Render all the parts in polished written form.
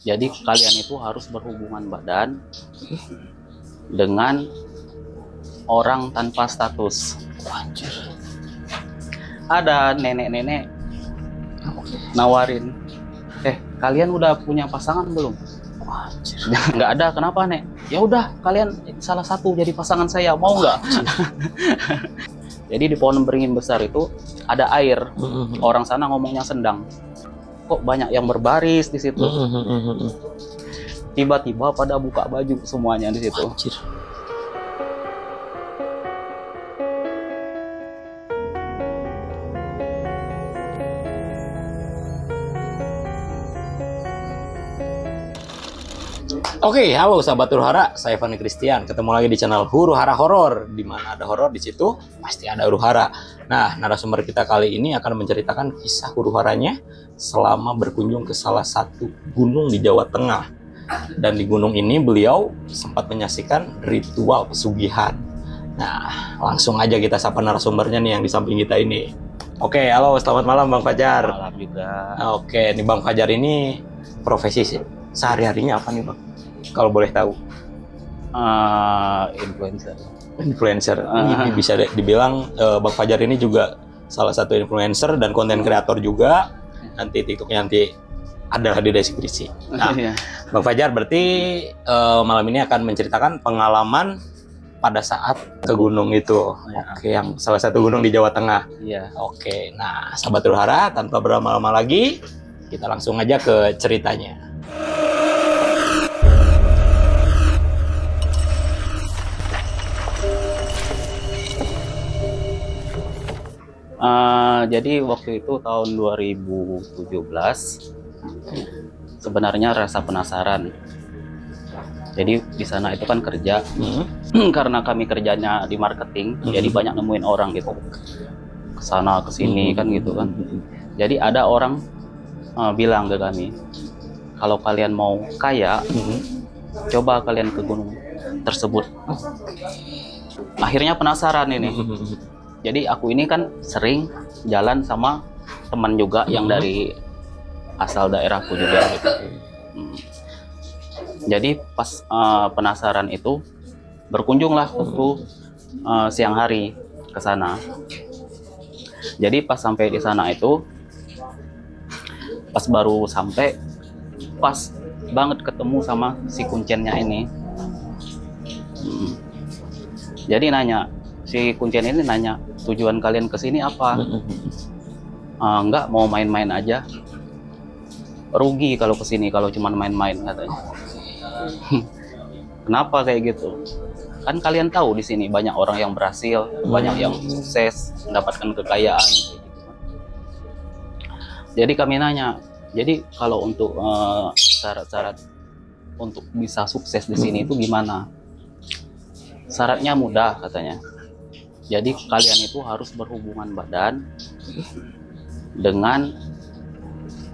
Jadi kalian itu harus berhubungan badan dengan orang tanpa status. Anjir. Ada nenek-nenek nawarin, kalian udah punya pasangan belum? Anjir. Nggak ada, kenapa nek? Ya udah, kalian salah satu jadi pasangan saya, mau nggak? Jadi di pohon beringin besar itu ada air. Orang sana ngomongnya sendang. Kok banyak yang berbaris di situ? Tiba-tiba pada buka baju semuanya di situ. Anjir. Oke, halo sahabat Huru Hara, saya Fani Christian. Ketemu lagi di channel Huru Hara Horor. Di mana ada horor di situ pasti ada huru hara. Nah, narasumber kita kali ini akan menceritakan kisah huru haranya selama berkunjung ke salah satu gunung di Jawa Tengah. Dan di gunung ini beliau sempat menyaksikan ritual pesugihan. Nah, langsung aja kita sapa narasumbernya nih yang di samping kita ini. Oke, halo, selamat malam Bang Fajar. Malam juga. Oke, nih Bang Fajar ini profesi sehari-harinya apa nih Bang? Kalau boleh tahu. Influencer. Ini bisa dibilang Bang Fajar ini juga salah satu influencer dan konten kreator juga. Nanti TikToknya nanti ada di deskripsi. Nah, Bang Fajar berarti malam ini akan menceritakan pengalaman pada saat ke gunung itu. Oke, yang salah satu gunung di Jawa Tengah. Iya. Oke, nah sahabat Huru Hara, tanpa berlama-lama lagi, kita langsung aja ke ceritanya. Jadi waktu itu tahun 2017 sebenarnya rasa penasaran. Jadi di sana itu kan kerja, karena kami kerjanya di marketing, jadi banyak nemuin orang gitu, kesana kesini kan gitu kan. Jadi ada orang bilang ke kami, kalau kalian mau kaya, coba kalian ke gunung tersebut. Akhirnya penasaran ini. Jadi aku ini kan sering jalan sama teman juga yang dari asal daerahku juga gitu. Jadi pas penasaran itu berkunjunglah waktu siang hari ke sana. Jadi pas sampai di sana itu, pas baru sampai, pas banget ketemu sama si kuncennya ini. Jadi nanya, si kuncen ini nanya, tujuan kalian kesini apa? Enggak, mau main-main aja. Rugi kalau kesini kalau cuma main-main katanya. Kenapa kayak gitu? Kan kalian tahu di sini banyak orang yang berhasil, banyak yang sukses, mendapatkan kekayaan. Kayak gitu. Jadi kami nanya, jadi kalau untuk syarat-syarat untuk bisa sukses di sini itu gimana? Syaratnya mudah katanya. Jadi kalian itu harus berhubungan badan dengan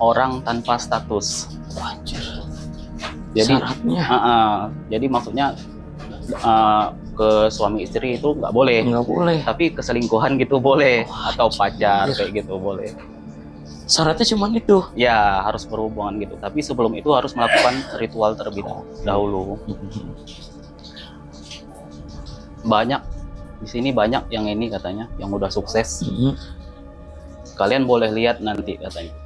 orang tanpa status. Anjir. Jadi syaratnya? Jadi maksudnya ke suami istri itu nggak boleh. Nggak boleh. Tapi keselingkuhan gitu boleh, atau pacar kayak gitu boleh. Syaratnya cuma itu? Ya harus berhubungan gitu. Tapi sebelum itu harus melakukan ritual terlebih dahulu. Banyak di sini banyak yang ini katanya, yang udah sukses. Kalian boleh lihat nanti katanya.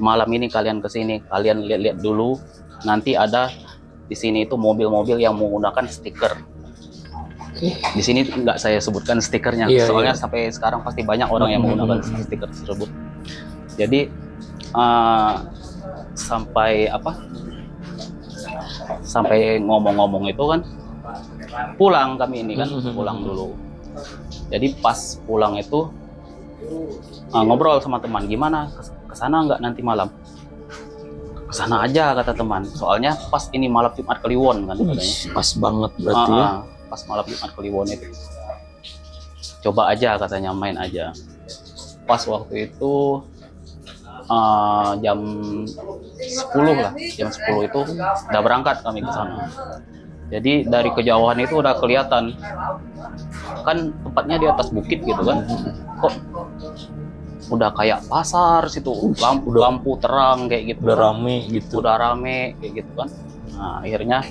Malam ini kalian kesini, kalian lihat-lihat dulu. Nanti ada di sini itu mobil-mobil yang menggunakan stiker. Di sini nggak saya sebutkan stikernya, soalnya sampai sekarang pasti banyak orang yang menggunakan stiker tersebut. Jadi sampai ngomong-ngomong itu kan, pulang kami ini kan, pulang dulu. Jadi pas pulang itu ngobrol sama teman, gimana kesana nggak nanti malam? Kesana aja kata teman, soalnya pas ini malam Jumat Kliwon kan katanya. Pas banget berarti ya? Pas malam Jumat Kliwon itu. Coba aja katanya, main aja. Pas waktu itu jam 10 lah, jam 10 itu udah berangkat kami ke sana. Jadi dari kejauhan itu udah kelihatan, kan tempatnya di atas bukit gitu kan, kok udah kayak pasar situ, lampu terang kayak gitu. Udah rame gitu. Udah rame kayak gitu kan. Nah, akhirnya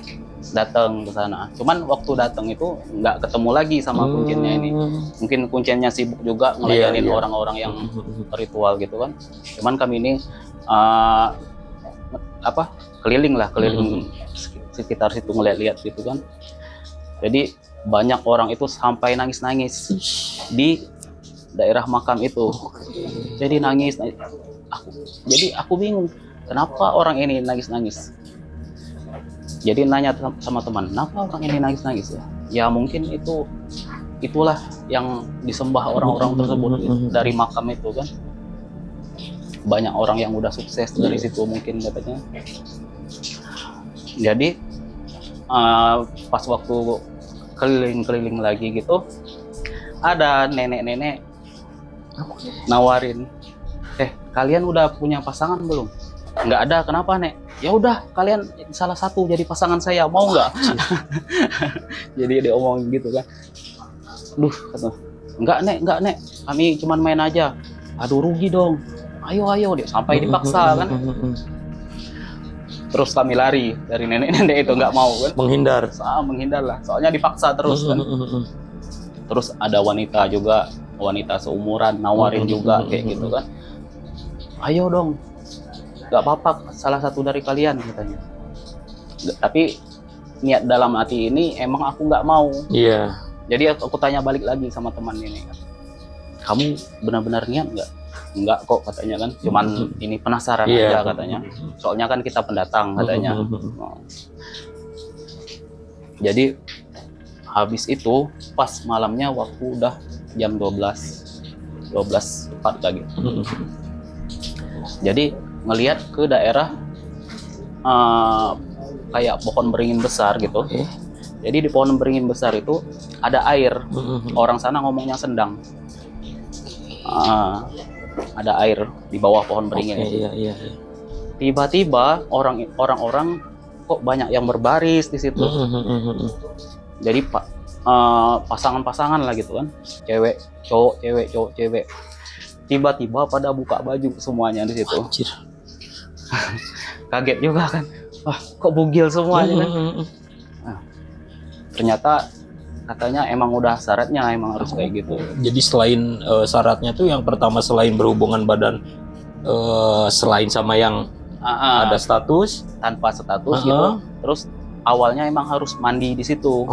datang ke sana. Cuman waktu datang itu nggak ketemu lagi sama kuncinya ini. Mungkin kuncinya sibuk juga ngelayanin orang-orang yang ritual gitu kan. Cuman kami ini keliling sekitar situ ngeliat-liat gitu kan. Jadi banyak orang itu sampai nangis-nangis di daerah makam itu. Jadi nangis. Jadi aku bingung kenapa orang ini nangis-nangis. Jadi nanya sama teman, kenapa orang ini nangis-nangis ya? Ya mungkin itulah yang disembah orang-orang tersebut dari makam itu kan. Banyak orang yang udah sukses dari situ mungkin katanya. Jadi pas waktu keliling-keliling lagi gitu, ada nenek-nenek nawarin, kalian udah punya pasangan belum? Nggak ada. Kenapa, Nek? Ya udah, kalian salah satu jadi pasangan saya, mau nggak? Jadi dia omong gitu kan. Duh, kata, enggak Nek, kami cuman main aja. Aduh, rugi dong. Ayo dia sampai dipaksa kan. Terus kami lari dari nenek-nenek itu, nggak mau kan. Menghindar lah, soalnya dipaksa terus kan. Terus ada wanita juga, wanita seumuran nawarin juga kayak gitu kan. Ayo dong, nggak apa-apa salah satu dari kalian katanya. Tapi niat dalam hati ini emang aku nggak mau. Iya. Jadi aku tanya balik lagi sama teman ini kan, kamu benar-benar niat nggak? Enggak kok katanya kan, cuman ini penasaran aja katanya. Soalnya kan kita pendatang katanya. Jadi habis itu pas malamnya waktu udah jam 12 tepat lagi. Jadi ngelihat ke daerah kayak pohon beringin besar gitu. Jadi di pohon beringin besar itu ada air. Orang sana ngomongnya sendang. Ada air di bawah pohon beringin. Iya. Tiba-tiba orang-orang kok banyak yang berbaris di situ. Jadi pasangan-pasangan lah gitu kan, cewek cowok cewek. Tiba-tiba pada buka baju semuanya di situ. Anjir. Kaget juga kan, wah kok bugil semuanya kan. Nah, ternyata katanya emang udah syaratnya emang harus kayak gitu. Jadi selain syaratnya tuh yang pertama selain berhubungan badan, selain sama yang ada status, tanpa status gitu. Terus awalnya emang harus mandi di situ.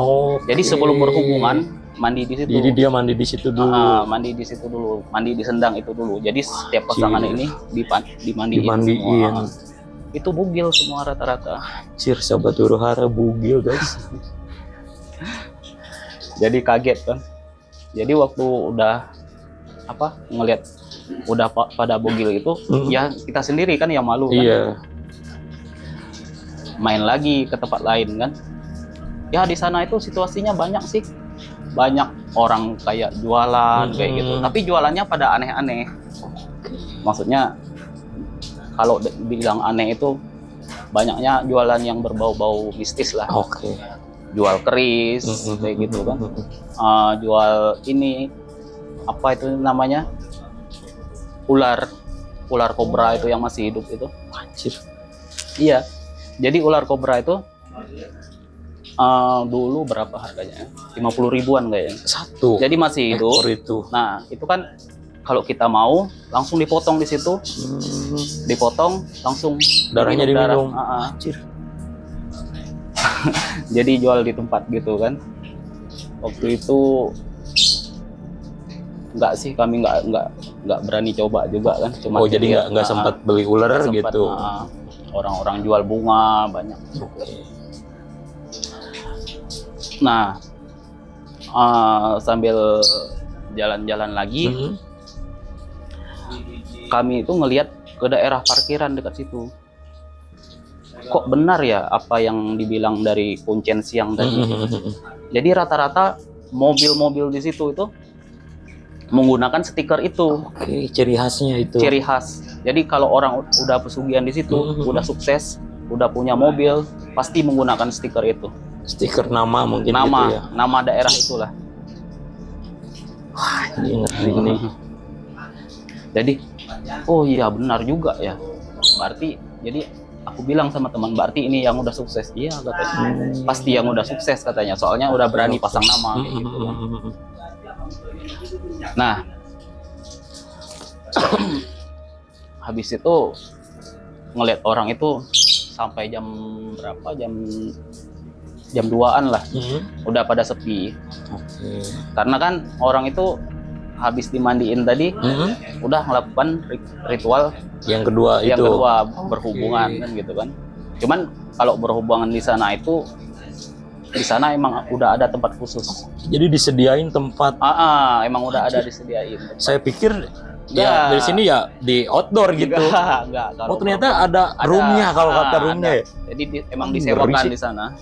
Jadi sebelum berhubungan mandi di situ. Jadi dia mandi di situ dulu. Mandi di situ dulu, mandi di sendang itu dulu. Jadi setiap pasangan ini dimandiin semua. Itu bugil semua rata-rata. Anjir, sahabat huru hara bugil guys. Jadi kaget kan. Jadi waktu udah ngelihat udah pada bugil itu, ya kita sendiri kan yang malu kan. Iya. Main lagi ke tempat lain kan. Ya di sana itu situasinya banyak sih. Banyak orang kayak jualan kayak gitu. Tapi jualannya pada aneh-aneh. Maksudnya kalau bilang aneh itu banyaknya jualan yang berbau-bau mistis lah. Jual keris kayak gitu kan. Jual ini apa itu namanya? Ular kobra itu yang masih hidup itu. Anjir. Iya. Jadi ular kobra itu dulu berapa harganya? 50 ribuan kayaknya. Satu. Jadi masih hidup. Itu. Nah, itu kan kalau kita mau langsung dipotong di situ. Dipotong langsung darahnya diminum. Anjir. Jadi jual di tempat gitu kan. Waktu itu enggak sih, kami enggak berani coba juga kan. Cuma jadi enggak sempat beli ular gitu. Orang-orang jual bunga banyak. Nah, sambil jalan-jalan lagi, kami itu ngelihat ke daerah parkiran dekat situ. Kok benar ya apa yang dibilang dari kuncen siang tadi? Jadi rata-rata mobil-mobil di situ itu menggunakan stiker itu. Ciri khasnya itu. Ciri khas. Jadi kalau orang udah pesugihan di situ, udah sukses, udah punya mobil, pasti menggunakan stiker itu. Stiker nama mungkin nama, gitu ya. Nama daerah itulah. Wah, ini ngeri nih. Jadi oh iya benar juga ya, berarti jadi aku bilang sama teman, berarti ini yang udah sukses. Iya katanya, pasti yang udah sukses katanya, soalnya udah berani pasang nama kayak gitu. Nah habis itu ngeliat orang itu sampai jam berapa, jam 2-an lah, udah pada sepi. Karena kan orang itu habis dimandiin tadi, udah melakukan ritual yang kedua berhubungan kan gitu kan. Cuman kalau berhubungan di sana itu, di sana emang udah ada tempat khusus. Jadi disediain tempat. Emang udah ada disediain tempat. Saya pikir ya dari sini ya di outdoor gitu. Enggak. Oh ternyata ada roomnya, kalau kata roomnya ya. Jadi emang disewakan di sana.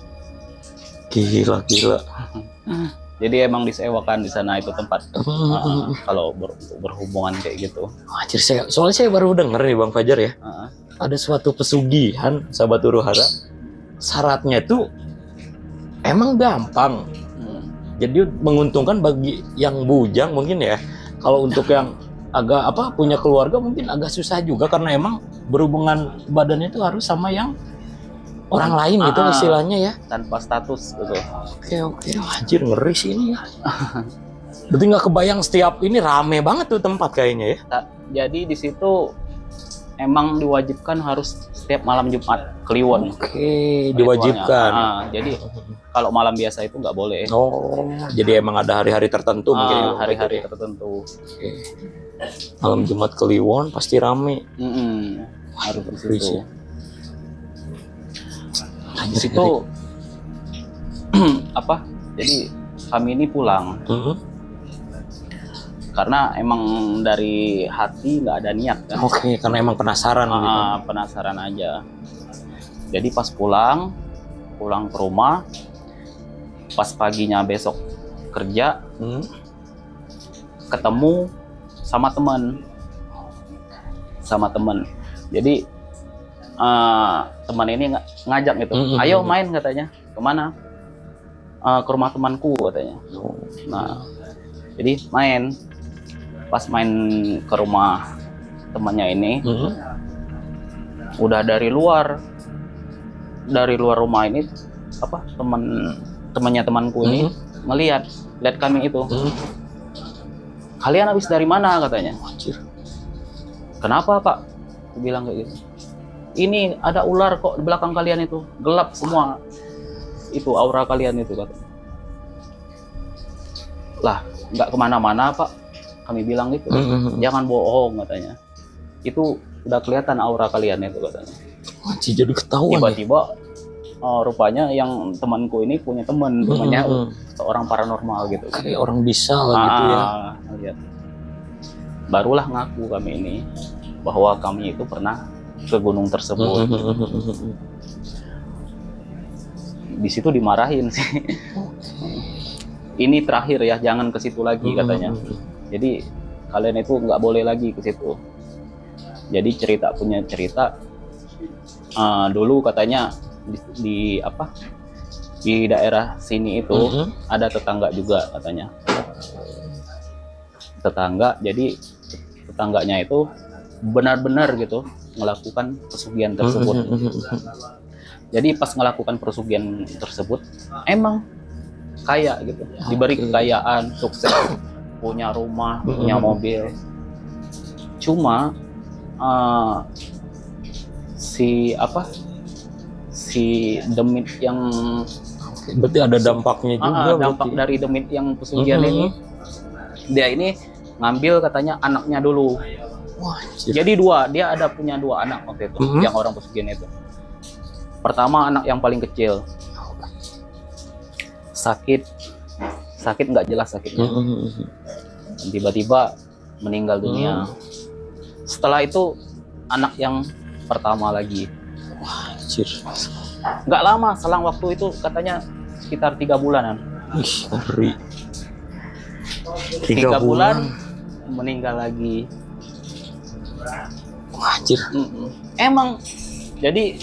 Gila. Jadi emang disewakan di sana itu tempat kalau berhubungan kayak gitu. Anjir, soalnya saya baru denger nih Bang Fajar ya. Ada suatu pesugihan sahabat huru hara. Syaratnya itu emang gampang. Jadi menguntungkan bagi yang bujang mungkin ya. Kalau untuk yang agak punya keluarga mungkin agak susah juga, karena emang berhubungan badannya itu harus sama yang orang lain gitu istilahnya ya, tanpa status gitu. Oke. Anjir, ngeri sih ini ya. Berarti nggak kebayang setiap ini rame banget tuh tempat kayaknya ya. Jadi di situ emang diwajibkan harus setiap malam Jumat Kliwon. Oke, diwajibkan. Jadi kalau malam biasa itu nggak boleh. Oh, jadi emang ada hari-hari tertentu mungkin. Hari-hari tertentu. Oke. Malam Jumat Kliwon pasti rame. Harus di situ. Di situ jadi kami ini pulang karena emang dari hati nggak ada niat kan. Oke, karena emang penasaran gitu. Penasaran aja. Jadi pas pulang ke rumah, pas paginya besok kerja, ketemu sama teman. Jadi teman ini ngajak gitu, ayo main katanya. Kemana? Ke rumah temanku katanya. Nah, jadi pas main ke rumah temannya ini, udah dari luar rumah ini temannya temanku ini lihat kami itu. Kalian habis dari mana katanya. Kenapa Pak? Aku bilang kayak gitu. Ini ada ular kok di belakang kalian itu, gelap semua itu aura kalian itu katanya. Lah nggak kemana-mana Pak, kami bilang gitu. Jangan bohong katanya, itu udah kelihatan aura kalian itu katanya. Jadi ketahuan. Tiba-tiba rupanya yang temanku ini punya temannya seorang paranormal gitu. Kayak orang bisa gitu ya. Lihat. Barulah ngaku kami ini bahwa kami itu pernah ke gunung tersebut. Di situ dimarahin sih. Ini terakhir ya, jangan ke situ lagi katanya. Jadi kalian itu nggak boleh lagi ke situ. Jadi punya cerita dulu katanya di daerah sini itu ada tetangga juga katanya. Jadi tetangganya itu benar-benar gitu melakukan pesugihan tersebut. Jadi pas melakukan pesugihan tersebut emang kaya gitu, diberi kekayaan, sukses, punya rumah, punya mobil. Cuma si demit yang berarti ada dampaknya juga. Dampak dari demit yang pesugihan ini, dia ini ngambil katanya anaknya dulu. Jadi dia punya dua anak waktu itu, yang orang pesugihan itu. Pertama anak yang paling kecil, sakit nggak jelas sakitnya, tiba-tiba meninggal dunia. Setelah itu anak yang pertama lagi. Nggak lama, selang waktu itu katanya sekitar 3 bulanan. 3 bulan meninggal lagi. Emang jadi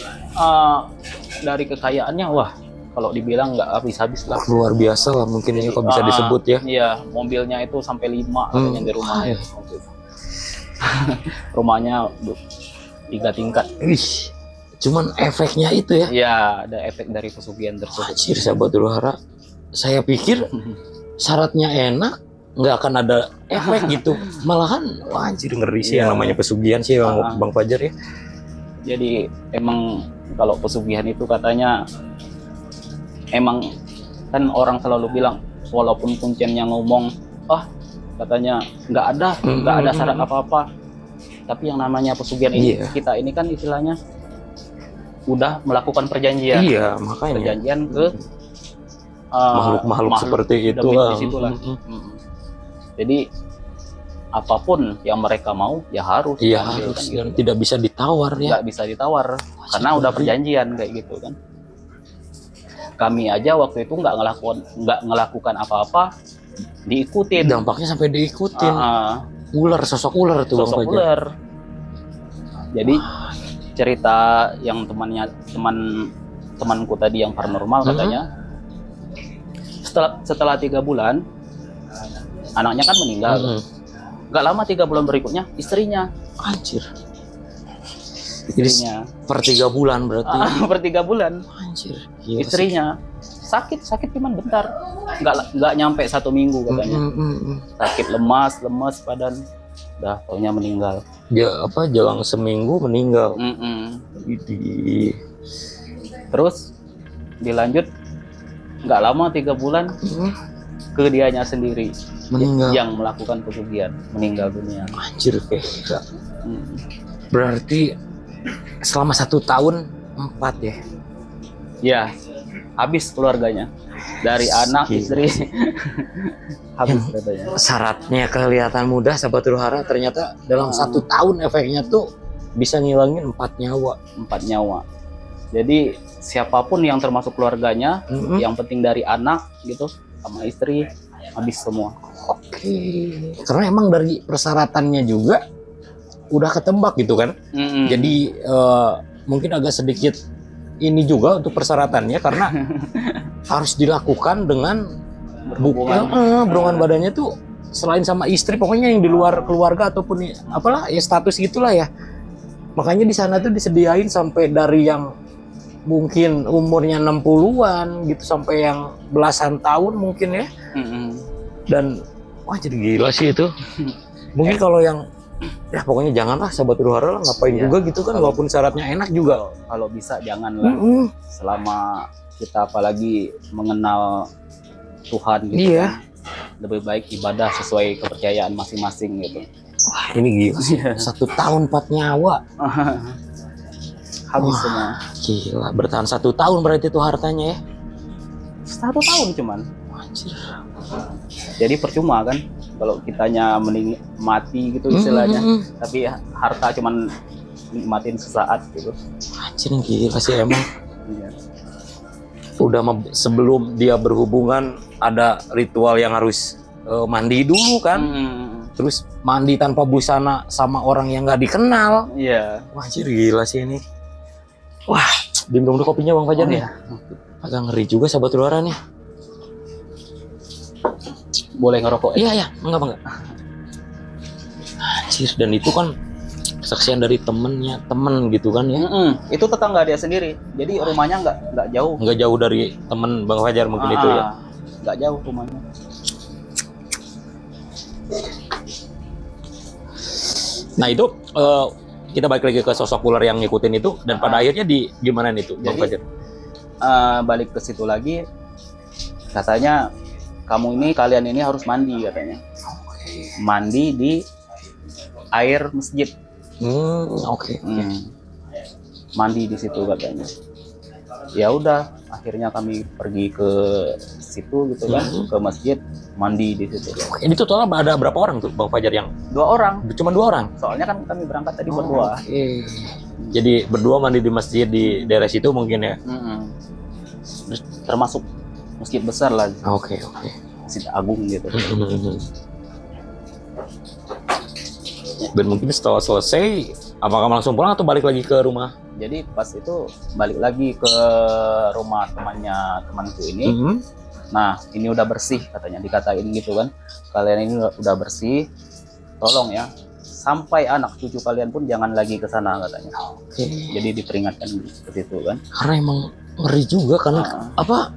dari kekayaannya kalau dibilang nggak habis-habis lah. Luar biasa lah mungkin ini kalau bisa disebut ya. Iya, mobilnya itu sampai 5 katanya di rumahnya. Rumahnya 3 tingkat. Wih, cuman efeknya itu ya. Ya, ada efek dari pesugihan tersebut. Anjir, sahabat Huru Hara, saya pikir syaratnya enak, nggak akan ada efek gitu. Malahan, wah, anjir ngeri sih yang namanya pesugihan sih, Bang Fajar ya. Jadi emang kalau pesugihan itu katanya emang kan orang selalu bilang walaupun kunciannya ngomong, katanya nggak ada syarat apa-apa. Tapi yang namanya pesugihan ini kita ini kan istilahnya udah melakukan perjanjian. Iya, makanya perjanjian ke makhluk seperti itu lah. Jadi apapun yang mereka mau ya harus. Iya, harus kan, gitu. Tidak bisa ditawar ya. Nggak bisa ditawar karena udah perjanjian kayak gitu kan. Kami aja waktu itu nggak ngelakukan apa-apa, diikutin. Dampaknya sampai diikutin. Ular, sosok ular tuh. Sosok ular. Jadi cerita yang temanku tadi yang paranormal katanya setelah 3 bulan anaknya kan meninggal. Gak lama 3 bulan berikutnya istrinya. Anjir. Istrinya per 3 bulan berarti. Per 3 bulan. Anjir. Istrinya sakit cuman bentar. Nggak nyampe 1 minggu katanya. Sakit lemas badan. Dah taunya meninggal. Jalan seminggu meninggal. Terus dilanjut nggak lama 3 bulan ke dianya sendiri meninggal. Yang melakukan pesugihan meninggal dunia. Anjir, berarti selama 1 tahun 4 ya? Ya, habis keluarganya dari anak istri. Habis katanya. Syaratnya kelihatan mudah, sahabat Huru Hara, ternyata dalam 1 tahun efeknya tuh bisa ngilangin 4 nyawa. 4 nyawa. Jadi siapapun yang termasuk keluarganya, yang penting dari anak gitu sama istri, habis semua. Oke. Karena emang dari persyaratannya juga udah ketebak gitu kan. Jadi mungkin agak sedikit ini juga untuk persyaratannya karena harus dilakukan dengan berhubungan badannya tuh selain sama istri, pokoknya yang di luar keluarga ataupun apalah ya status gitulah ya. Makanya di sana tuh disediain sampai dari yang mungkin umurnya 60-an gitu sampai yang belasan tahun mungkin ya. Dan wah jadi gila sih itu. Mungkin kalau yang ya pokoknya janganlah sahabat Huru Hara lah, ngapain juga gitu kan, walaupun syaratnya enak juga. Kalau bisa janganlah. Selama kita apalagi mengenal Tuhan gitu kan, lebih baik ibadah sesuai kepercayaan masing-masing gitu. Wah ini gila sih. 1 tahun 4 nyawa. Habis semua. Gila, bertahan 1 tahun berarti itu hartanya ya? 1 tahun cuman. Anjir. Jadi percuma kan kalau kitanya mati gitu istilahnya, tapi harta cuman nikmatin sesaat gitu. Anjir gila sih emang. Udah sebelum dia berhubungan ada ritual yang harus mandi dulu kan. Terus mandi tanpa busana sama orang yang nggak dikenal. Iya. Wah anjir gila sih ini. Wah, diminum dulu kopinya Bang Fajar nih. Agak ngeri juga sahabat Huru Hara nih. Boleh ngerokok? Iya, enggak. Anjir, dan itu kan kesaksian dari temen gitu kan ya. Itu tetangga dia sendiri. Jadi rumahnya nggak jauh. Nggak jauh dari temen Bang Fajar mungkin itu ya. Nggak jauh rumahnya. Nah itu kita balik lagi ke sosok ular yang ngikutin itu dan pada akhirnya gimana nih tuh Bang Fajar? Balik ke situ lagi, katanya kalian ini harus mandi katanya. Mandi di air masjid. Mandi di situ katanya. Ya udah, akhirnya kami pergi ke situ gitu kan, ke masjid, mandi di situ. Ini total ada berapa orang tuh Bang Fajar yang? 2 orang. Cuma 2 orang? Soalnya kan kami berangkat tadi berdua. Jadi berdua mandi di masjid di daerah situ mungkin ya? Termasuk masjid besar lah. Oke. Masjid Agung gitu. Dan mungkin setelah selesai, apakah langsung pulang atau balik lagi ke rumah? Jadi pas itu balik lagi ke rumah temanku ini. Nah ini udah bersih katanya, dikatain gitu kan. Kalian ini udah bersih, tolong ya sampai anak cucu kalian pun jangan lagi ke sana katanya. Oke. Jadi diperingatkan seperti itu kan. Karena emang ngeri juga karena apa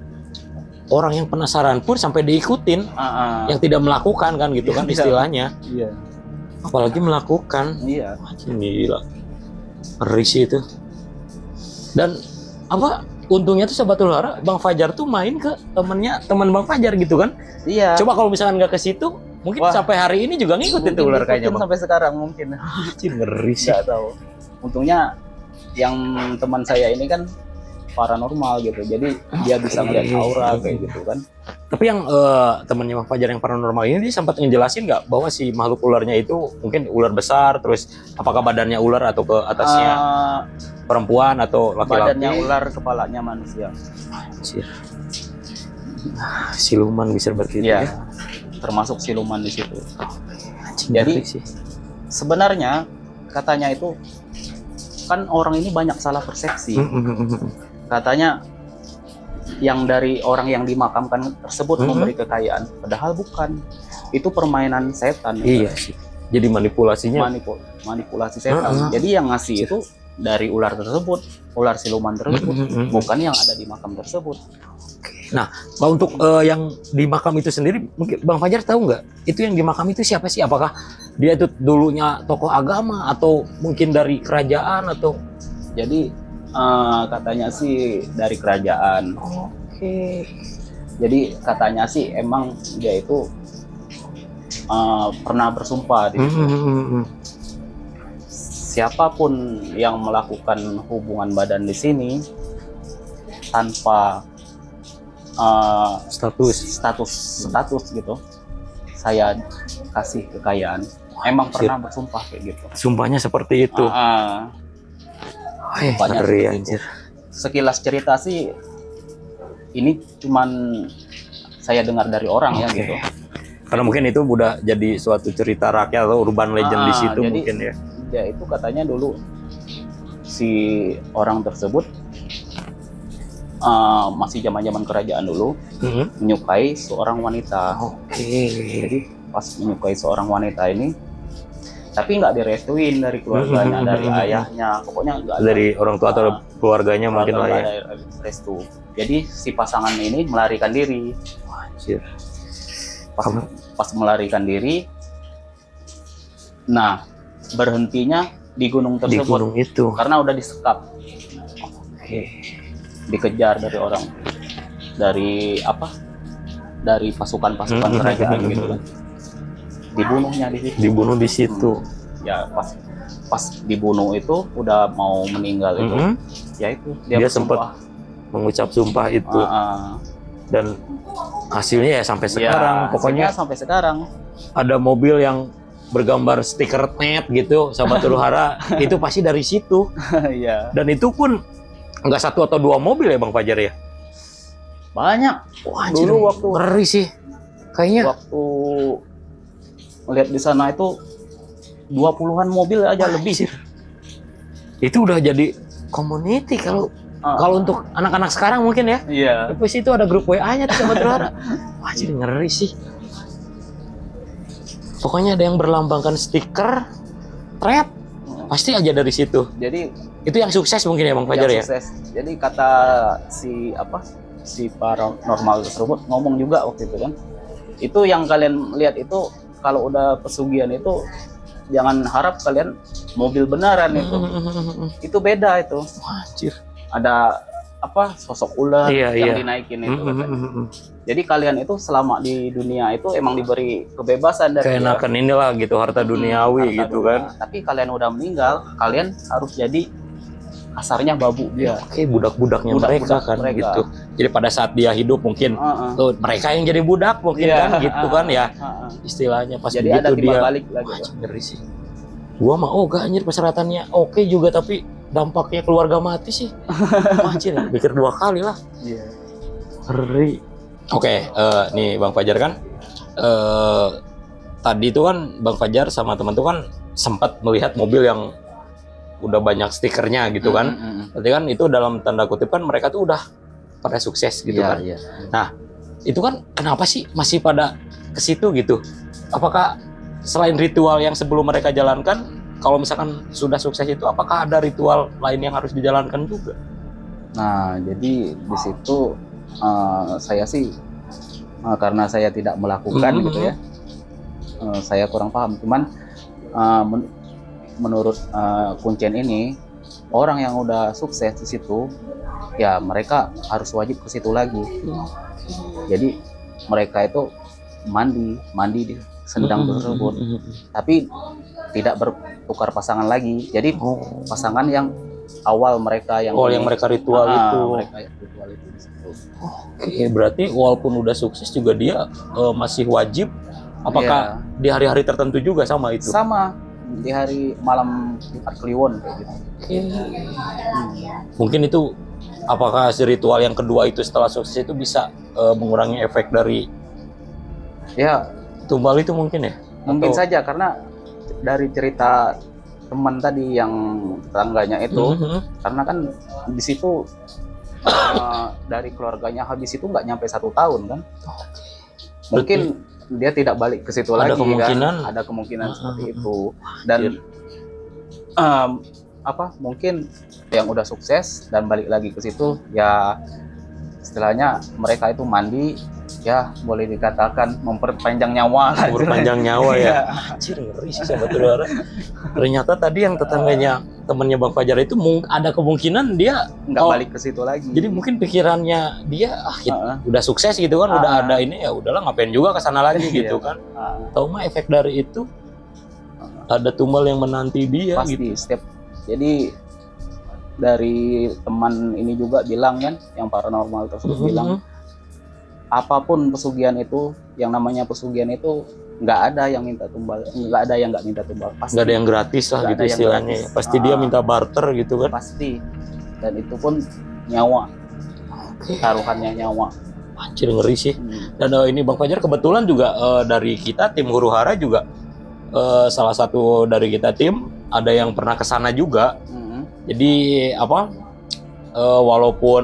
orang yang penasaran pun sampai diikutin yang tidak melakukan kan gitu kan istilahnya. Iya. Apalagi melakukan. Iya. Wah, gila. Ngeri sih itu. Dan apa untungnya tuh Sahabat Huru Hara, Bang Fajar tuh main ke teman Bang Fajar gitu kan. Iya. Coba kalau misalkan nggak ke situ, mungkin sampai hari ini juga ngikutin tuh ular kayaknya Bang. Sampai sekarang mungkin. Ngeri sih. Nggak tahu. Untungnya yang teman saya ini kan paranormal gitu, jadi dia bisa melihat aura kayak gitu kan. Tapi yang temannya Bang Fajar yang paranormal ini dia sempat ngejelasin nggak bahwa si makhluk ularnya itu mungkin ular besar, terus apakah badannya ular atau ke atasnya perempuan atau laki-laki? Badannya ular, kepalanya manusia. Anjir. Siluman bisa berarti ya, ya. Termasuk siluman di situ. Anjing, jadi sih. Sebenarnya katanya itu kan orang ini banyak salah persepsi. Katanya yang dari orang yang dimakamkan tersebut memberi kekayaan, padahal bukan. Itu permainan setan. Iya sih. Jadi manipulasinya manipulasi setan. Jadi yang ngasih itu dari ular tersebut, ular siluman tersebut, bukan yang ada di makam tersebut. Nah, untuk yang di makam itu sendiri, mungkin Bang Fajar tahu nggak? Itu yang di makam itu siapa sih? Apakah dia itu dulunya tokoh agama atau mungkin dari kerajaan atau? Jadi katanya sih dari kerajaan. Oke. Jadi katanya sih emang dia itu pernah bersumpah di situ. Siapapun yang melakukan hubungan badan di sini tanpa status gitu, saya kasih kekayaan. Emang pernah bersumpah kayak gitu. Sumpahnya seperti itu. Ngeri anjir. Sekilas cerita sih ini cuman saya dengar dari orang ya gitu. Karena mungkin itu udah jadi suatu cerita rakyat atau urban legend di situ jadi, mungkin ya. Ya itu katanya dulu si orang tersebut masih zaman-zaman kerajaan dulu menyukai seorang wanita. Jadi pas menyukai seorang wanita ini, tapi nggak direstuin dari keluarganya, dari ayahnya, pokoknya nggak dari orang tua atau keluarganya mungkin lah ya. Restu. Jadi si pasangan ini melarikan diri. Anjir. Pas melarikan diri, nah berhentinya di gunung tersebut. Di gunung itu. Karena udah disekap. Dikejar dari orang, dari apa? Dari pasukan-pasukan kerajaan gitu kan. Dibunuhnya di situ. Dibunuh di situ. Ya pas dibunuh itu udah mau meninggal itu. Ya itu dia sempat mengucap sumpah itu. Dan hasilnya ya sampai sekarang. Pokoknya sampai sekarang ada mobil yang bergambar stiker net gitu, Sahabat Huru Hara, itu pasti dari situ. Iya. Dan itu pun nggak satu atau dua mobil ya Bang Fajar ya? Banyak. Wah, dulu waktu ngeri sih. Kayaknya waktu melihat di sana itu 20-an mobil aja lebih. Itu udah jadi community kalau untuk anak-anak sekarang mungkin ya. Iya. Terus itu ada grup WA-nya tuh Sahabat Huru Hara. Wah, jadi ngeri sih. Pokoknya ada yang berlambangkan stiker, thread, pasti aja dari situ. Jadi itu yang sukses mungkin ya Bang Fajar ya. Sukses. Jadi kata si paranormal tersebut ngomong juga waktu itu kan. Itu yang kalian lihat itu kalau udah pesugihan itu jangan harap kalian mobil beneran itu. Itu beda itu. Anjir. Ada apa sosok ular yang dinaikin itu. Jadi kalian itu selama di dunia itu emang diberi kebebasan dari keenakan inilah gitu, harta duniawi gitu kan. Tapi kalian udah meninggal, kalian harus jadi kasarnya babu dia. Oke, budak-budaknya mereka kan gitu. Jadi pada saat dia hidup mungkin mereka yang jadi budak mungkin kan gitu kan ya. Istilahnya pas jadi begitu ada dia balik lagi. Ngeri sih. Gua mah anjir persyaratannya oke juga tapi dampaknya keluarga mati sih. Anjir, pikir dua kali lah. Iya. Ngeri. Oke, nih Bang Fajar kan tadi itu kan Bang Fajar sama teman tuh kan sempat melihat mobil yang udah banyak stikernya gitu kan. Berarti kan itu dalam tanda kutip kan mereka tuh udah pada sukses gitu kan. Nah, itu kan kenapa sih masih pada ke situ gitu? Apakah selain ritual yang sebelum mereka jalankan, kalau misalkan sudah sukses itu, apakah ada ritual lain yang harus dijalankan juga? Nah, jadi di situ saya sih karena saya tidak melakukan gitu ya, saya kurang paham. Cuman menurut kuncen ini, orang yang udah sukses di situ, ya mereka harus wajib ke situ lagi. Jadi mereka itu mandi di sendang tersebut, tapi tidak bertukar pasangan lagi. Jadi pasangan yang awal mereka yang mereka ritual itu. Mereka ritual itu di situ. Oke, berarti walaupun udah sukses juga dia masih wajib. Apakah di hari-hari tertentu juga sama itu? Sama, di hari malam Jumat Kliwon kayak gitu. Mungkin itu, apakah si ritual yang kedua itu setelah sukses itu bisa mengurangi efek dari tumbal itu mungkin ya? Mungkin saja, karena dari cerita teman tadi yang tetangganya itu, karena kan di situ dari keluarganya habis itu nggak nyampe 1 tahun kan, mungkin dia tidak balik ke situ lagi kan, ada kemungkinan seperti itu. Dan mungkin yang udah sukses dan balik lagi ke situ, ya istilahnya mereka itu mandi, ya boleh dikatakan memperpanjang nyawa lah. Memperpanjang nyawa ya. Anjir, ngeri sih sahabat udara. Ternyata tadi yang tetangganya temannya Bang Fajar itu ada kemungkinan dia nggak balik ke situ lagi. Jadi mungkin pikirannya dia udah sukses gitu kan, udah ada ini, ya udahlah ngapain juga ke sana lagi gitu kan. Tahu mah efek dari itu ada tumbal yang menanti dia pasti, gitu. Jadi dari teman ini juga bilang kan, yang paranormal tersebut bilang, apapun pesugihan itu, yang namanya pesugihan itu nggak ada yang minta tumbal, nggak ada yang nggak minta tumbal. Pasti nggak ada yang gratis lah gitu istilahnya. Pasti dia minta barter gitu kan. Pasti. Dan itu pun nyawa. Taruhannya nyawa. Anjir, ngeri sih. Dan ini Bang Fajar kebetulan juga dari kita tim Huru Hara juga salah satu dari kita tim ada yang pernah ke sana juga. Jadi walaupun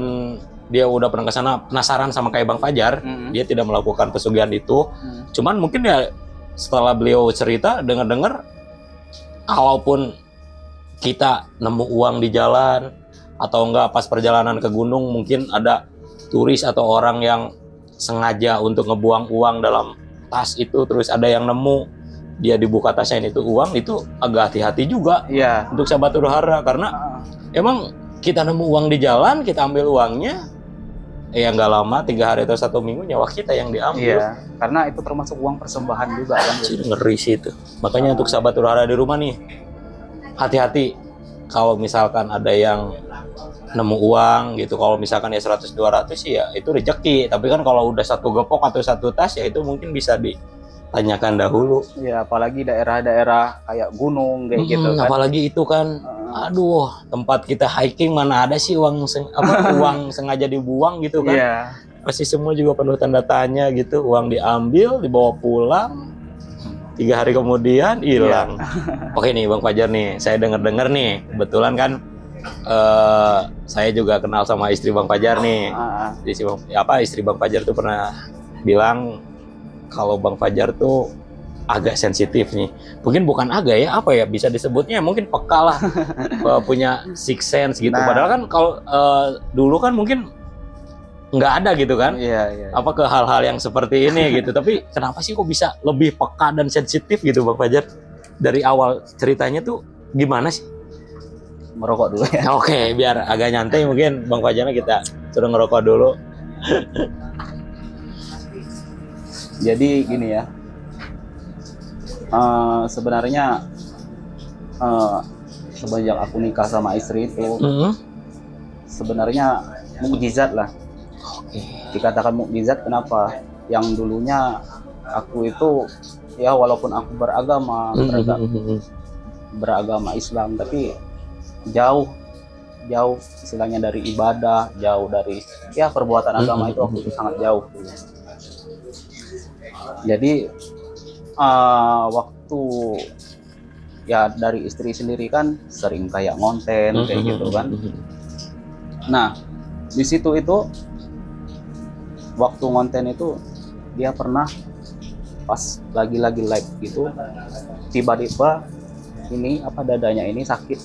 dia udah pernah ke sana, penasaran sama kayak Bang Fajar, dia tidak melakukan pesugihan itu. Cuman mungkin ya setelah beliau cerita, dengar-dengar, kalaupun kita nemu uang di jalan atau enggak pas perjalanan ke gunung, mungkin ada turis atau orang yang sengaja untuk ngebuang uang dalam tas itu, terus ada yang nemu dia dibuka tasnya itu uang, itu agak hati-hati juga untuk sahabat Huru Hara, karena emang kita nemu uang di jalan, kita ambil uangnya, ya nggak lama, 3 hari atau 1 minggu nyawa kita yang diambil. Karena itu termasuk uang persembahan juga kan. Ngeri sih itu. Makanya untuk sahabat Huru Hara di rumah nih, hati-hati kalau misalkan ada yang nemu uang gitu. Kalau misalkan ya 100-200 sih ya itu rezeki, tapi kan kalau udah 1 gepok atau 1 tas ya itu mungkin bisa ditanyakan dahulu. Ya apalagi daerah-daerah kayak gunung kayak gitu kan. Apalagi itu kan, aduh, tempat kita hiking mana ada sih uang uang sengaja dibuang gitu kan. Pasti semua juga penuh tanda tanya gitu. Uang diambil, dibawa pulang, 3 hari kemudian hilang. Oke nih Bang Fajar nih, saya dengar nih, kebetulan kan saya juga kenal sama istri Bang Fajar nih. Istri Bang Fajar tuh pernah bilang kalau Bang Fajar tuh agak sensitif nih. Mungkin bukan agak ya, apa ya bisa disebutnya, mungkin peka lah. Punya sixth sense gitu. Padahal kan kalau dulu kan mungkin nggak ada gitu kan. Apa ke hal-hal yang seperti ini gitu. Tapi kenapa sih kok bisa lebih peka dan sensitif gitu Bang Fajar? Dari awal ceritanya tuh gimana sih? Merokok dulu ya. Oke, biar agak nyantai mungkin Bang Fajarnya kita suruh ngerokok dulu. Jadi gini ya, sebenarnya semenjak aku nikah sama istri itu, sebenarnya mukjizat lah. Dikatakan mukjizat kenapa? Yang dulunya aku itu ya walaupun aku beragama Islam, tapi jauh istilahnya dari ibadah, jauh dari ya perbuatan agama itu aku sangat jauh. Jadi waktu ya dari istri sendiri kan sering kayak ngonten kayak gitu kan. Nah di situ itu waktu ngonten itu dia pernah pas lagi live gitu tiba-tiba ini apa dadanya ini sakit,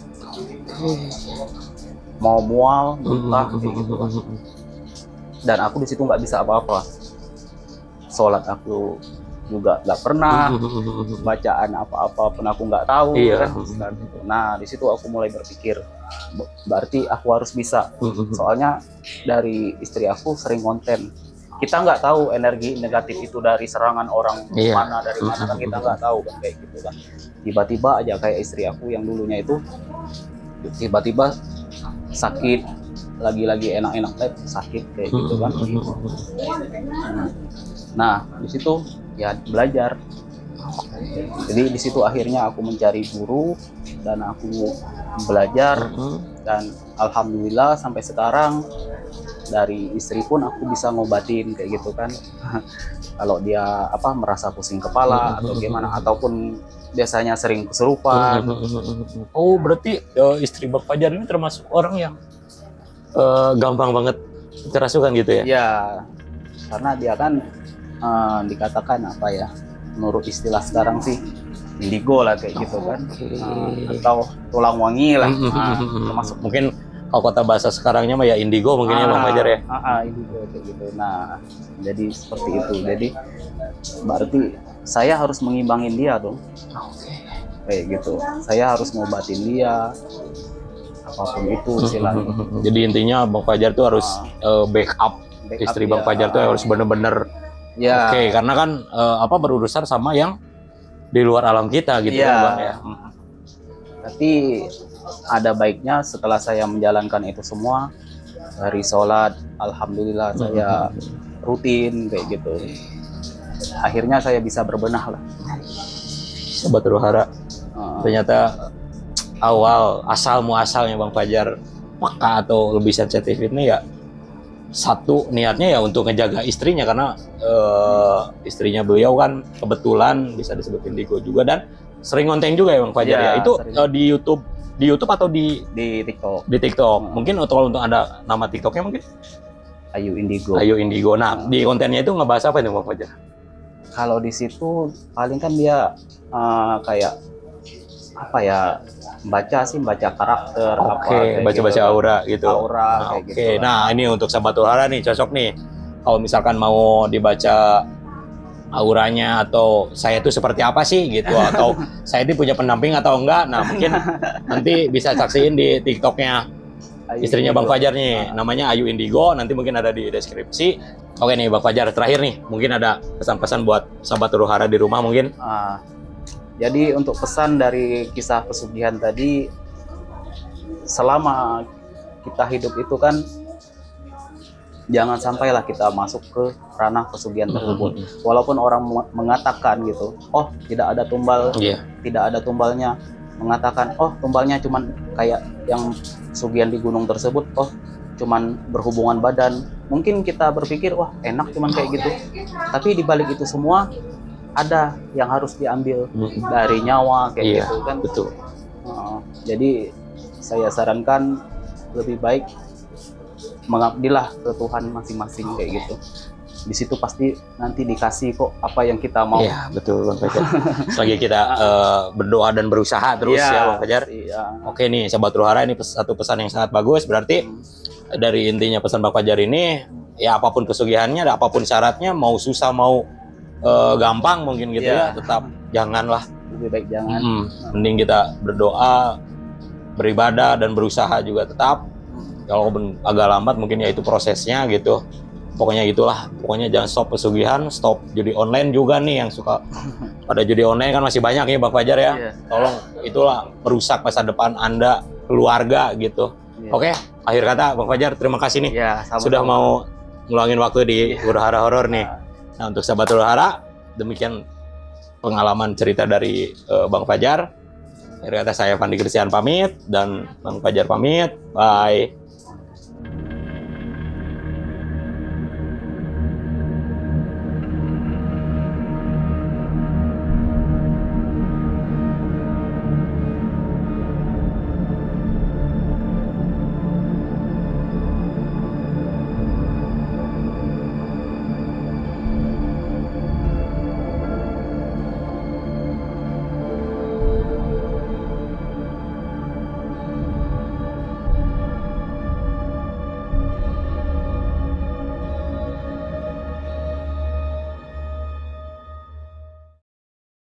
mau mual, muntah kayak gitu kan. Dan aku di situ nggak bisa apa-apa. Sholat aku juga nggak pernah, bacaan apa-apa pun aku nggak tahu. Iya. Kan. Nah di situ aku mulai berpikir, berarti aku harus bisa. Soalnya dari istri aku sering konten. Kita nggak tahu energi negatif itu dari serangan orang mana, dari mana kan kita nggak tahu kan kayak gitu kan. Tiba-tiba aja kayak istri aku yang dulunya itu tiba-tiba sakit, lagi-lagi enak-enak sakit kayak gitu kan. Nah di situ ya belajar. Jadi di situ akhirnya aku mencari guru dan aku belajar dan alhamdulillah sampai sekarang dari istri pun aku bisa ngobatin kayak gitu kan. Kalau dia apa merasa pusing kepala atau gimana ataupun biasanya sering kesurupan. Oh berarti istri Bang Fajar ini termasuk orang yang gampang banget kerasukan gitu ya? Ya karena dia kan dikatakan apa ya, menurut istilah sekarang sih indigo lah kayak gitu kan. Atau tulang wangi lah. Termasuk mungkin kalau kota bahasa sekarangnya mah ya indigo mungkin ya Bang Fajar ya. Indigo kayak gitu. Nah jadi seperti itu. Jadi berarti saya harus mengimbangin dia dong. Kayak gitu. Saya harus ngobatin dia apapun itu istilahnya. Jadi intinya Bang Fajar tuh harus backup istri Bang Fajar tuh harus bener-bener oke, karena kan apa berurusan sama yang di luar alam kita gitu kan Bang ya. Tapi ada baiknya setelah saya menjalankan itu semua dari sholat, alhamdulillah saya rutin kayak gitu. Akhirnya saya bisa berbenah lah. Sobat Huru Hara, ternyata awal asal muasalnya Bang Fajar peka atau lebih sensitif ini ya satu niatnya ya untuk ngejaga istrinya karena istrinya beliau kan kebetulan bisa disebut indigo juga dan sering konten juga ya Bang Fajar ya. Itu di YouTube atau di TikTok. Di TikTok. Mungkin kalau untuk ada nama TikToknya mungkin Ayu Indigo. Ayu Indigo. Nah, di kontennya itu ngebahas apa itu Bang Fajar? Kalau di situ paling kan dia kayak apa ya, baca karakter, baca-baca gitu. aura gitu. Aura kayak gitu. Nah, ini untuk Sobat Huru Hara nih cocok nih. Kalau misalkan mau dibaca auranya atau saya itu seperti apa sih gitu atau saya itu punya pendamping atau enggak. Nah, mungkin nanti bisa saksiin di TikToknya istrinya Bang Fajar nih. Namanya Ayu Indigo, nanti mungkin ada di deskripsi. Oke nih Bang Fajar, terakhir nih, mungkin ada pesan-pesan buat Sobat Huru Hara di rumah mungkin. Jadi untuk pesan dari kisah pesugihan tadi, selama kita hidup itu kan jangan sampailah kita masuk ke ranah pesugihan tersebut. Walaupun orang mengatakan gitu, oh tidak ada tumbal, tidak ada tumbalnya, mengatakan oh tumbalnya cuman kayak yang pesugihan di gunung tersebut, oh cuman berhubungan badan. Mungkin kita berpikir wah enak cuman kayak gitu, tapi dibalik itu semua ada yang harus diambil dari nyawa kayak gitu kan. Betul. Jadi saya sarankan lebih baik mengabdilah ke Tuhan masing-masing kayak gitu. Di situ pasti nanti dikasih kok apa yang kita mau. Iya betul Bang Fajar. Selagi kita berdoa dan berusaha terus ya Bang Fajar. Oke nih Sobat Huru Hara, ini satu pesan yang sangat bagus. Berarti dari intinya pesan Bang Fajar ini ya apapun pesugihannya, apapun syaratnya, mau susah mau gampang mungkin gitu ya, tetap janganlah, lebih baik jangan. Mending kita berdoa, beribadah dan berusaha juga tetap. Kalau agak lambat mungkin ya itu prosesnya gitu. Pokoknya gitulah, pokoknya jangan stop pesugihan, stop judi online juga nih yang suka pada judi online kan masih banyak nih Bang Fajar ya. Tolong itulah merusak masa depan Anda, keluarga gitu. Oke, akhir kata Bang Fajar terima kasih nih sudah mau ngeluangin waktu di Huru Hara Horor nih. Nah untuk Sobat Huru Hara, demikian pengalaman cerita dari Bang Fajar. Akhir kata saya Fandi Christian pamit dan Bang Fajar pamit. Bye.